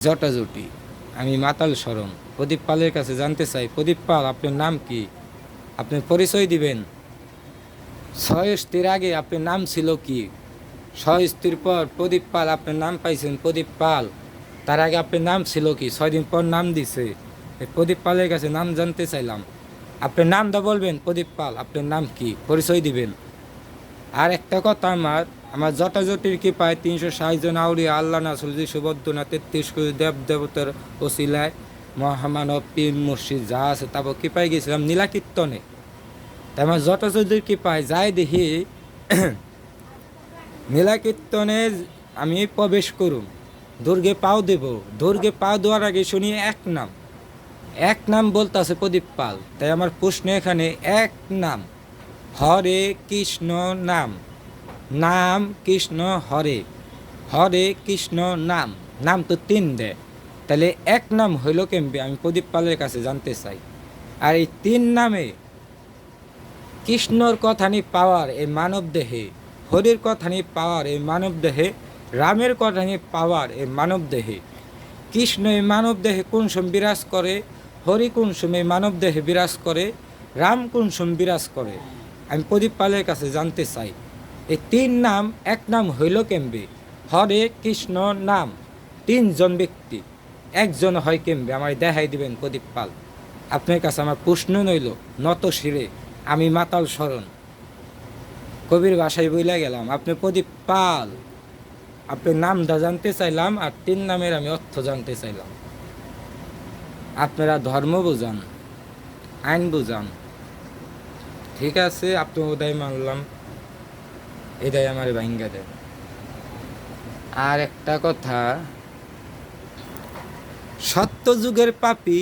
জটাজুটি। আমি মাতাল শরণ। প্রদীপ পালের কাছে জানতে চাই, প্রদীপ পাল আপনার নাম কি? আপনার পরিচয় দিবেন। ৬ স্ত্রীর আগে আপনার নাম ছিল কি? ৬ স্ত্রীর পর প্রদীপ পাল আপনার নাম পাইছেন প্রদীপ পাল। তার আগে আপনার নাম ছিল কি? ৬ দিন পর নাম দিছে। এই প্রদীপ পালের কাছে নাম জানতে চাইলাম। আপনার নামটা বলবেন প্রদীপ পাল, আপনার নাম কি? পরিচয় দিবেন। আর একটা কথা, আমার জটাজটির কি পায় ৩৬০ জন আউলিয়া আল্লাহ নাসুলজি সুবদ্ধনা ৩৩ কোটি দেব দেবতার ওসিলায় মহামানব পীর মসজিদ যা আছে তারপর কি পাই গেছিলাম নীলা কীর্তনে। তাই আমার জটাজটির কি পায় যাই দেখি নীলা কীর্তনে আমি প্রবেশ করুম, দুর্গে পাও দেব। দুর্গে পাও দেওয়ার আগে শুনি এক নাম বলতেছে প্রদীপ পাল। তাই আমার প্রশ্ন এখানে, এক নাম হরে কৃষ্ণ নাম, নাম কৃষ্ণ হরে, হরে কৃষ্ণ নাম, নাম তো ৩ দেয়, তাহলে এক নাম হইল কেমবে? আমি প্রদীপ পালের কাছে জানতে চাই। আর এই ৩ নামে কৃষ্ণর কথা নি পাওয়ার এই মানব দেহে, হরির কথা নি পাওয়ার এই মানব দেহে, রামের কথা নি পাওয়ার এই মানব দেহে। কৃষ্ণ এই মানব দেহে কোন সময় বিরাজ করে, হরি কোন সময় মানব দেহে বিরাজ করে, রাম কোন সময় বিরাজ করে? আমি প্রদীপ পালের কাছে জানতে চাই এই ৩ নাম এক নাম হইল কেমবে? হরে কৃষ্ণ নাম ৩ জন ব্যক্তি, একজন হয় কেমবে? আমার দেখাই দিবেন প্রদীপ পাল। আপনার কাছে আমার প্রশ্ন নইল নত শিরে, আমি মাতাল শরণ। কবির ভাষায় বইলা গেলাম, আপনি প্রদীপ পাল, আপনার নামটা জানতে চাইলাম আর ৩ নামের আমি অর্থ জানতে চাইলাম। আপনারা ধর্ম বোঝান, আইন বোঝান, ঠিক আছে, আপনি ওদাই মানলাম, এটাই আমার ভাঙ্গা দেয়। আর একটা কথা, সত্য যুগের পাপী,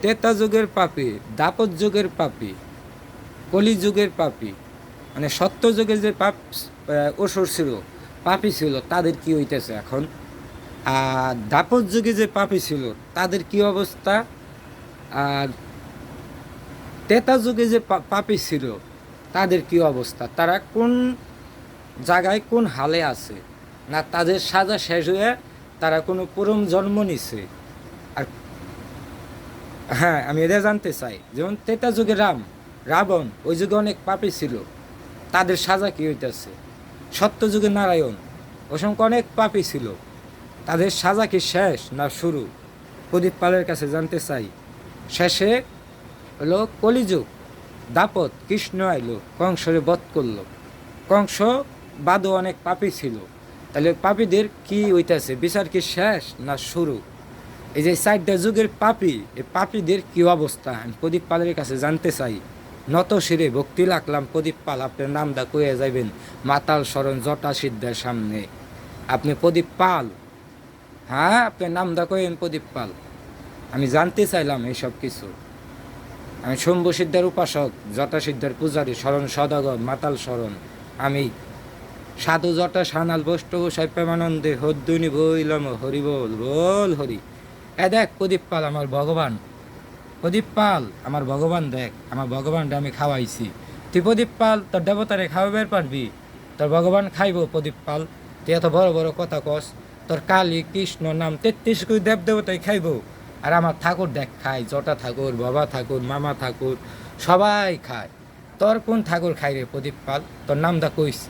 ত্রেতা যুগের পাপী, দাপট যুগের পাপী, কলি যুগের পাপী, মানে সত্য যুগের যে পাপ অসুর ছিল, পাপী ছিল, তাদের কি হইতেছে এখন? আর দাপট যুগে যে পাপী ছিল তাদের কি অবস্থা? আর ত্রেতা যুগে যে পাপী ছিল তাদের কি অবস্থা? তারা কোন জায়গায় কোন হালে আছে? না তাদের সাজা শেষ হয়ে তারা কোনো পরম জন্ম নিছে? আর হ্যাঁ, আমি এটা জানতে চাই, যেমন ত্রেতা যুগে রাবণ ওই যুগে অনেক পাপী ছিল, তাদের সাজা কি হইতেছে? সত্য যুগে নারায়ণ অসংখ্য অনেক পাপী ছিল, তাদের সাজা কি শেষ না শুরু? প্রদীপ পালের কাছে জানতে চাই। শেষে হলো কলিযুগ, দাপট, কৃষ্ণ আইলো, কংসরে বধ করলো। কংস বাদও অনেক পাপী ছিল, তাহলে পাপীদের কি হইতেছে? বিচার কি শেষ না শুরু? এই যে 4টা যুগের পাপী, এই পাপীদের কি অবস্থা? আমি প্রদীপ পালের কাছে জানতে চাই। নত শিরে ভক্তি রাখলাম প্রদীপ পাল, আপনার নামটা কয়ে যাইবেন মাতাল শরণ জটা সিদ্ধার সামনে। আপনি প্রদীপ পাল, হ্যাঁ, আপনার নামটা কয়েন প্রদীপ পাল। আমি জানতে চাইলাম এইসব কিছু। আমি শম্ভু সিদ্ধার উপাসক, জটা সিদ্ধার পূজারী, শরণ সদাগর, মাতাল শরণ। আমি সাধু জটা সানাল বৈষ্ণব সাই প্রেমানন্দে হদ্দুনি বইলম হরি বল বল হরি। দেখ প্রদীপ পাল আমার ভগবান, প্রদীপ পাল আমার ভগবান, দেখ আমার ভগবানটা আমি খাওয়াইছি। তুই প্রদীপ পাল তোর দেবতারে খাওয়াবার পারবি? তোর ভগবান খাইব প্রদীপ পাল? তুই এত বড় বড় কথা কস, তোর কালী কৃষ্ণ নাম ৩৩ কোটি দেব দেবতাই খাইব। আর আমার ঠাকুর দেখ খায়, জটা ঠাকুর, বাবা ঠাকুর, মামা ঠাকুর, সবাই খায়। তোর কোন ঠাকুর খাই রে প্রদীপ পাল? তোর নামটা কইস।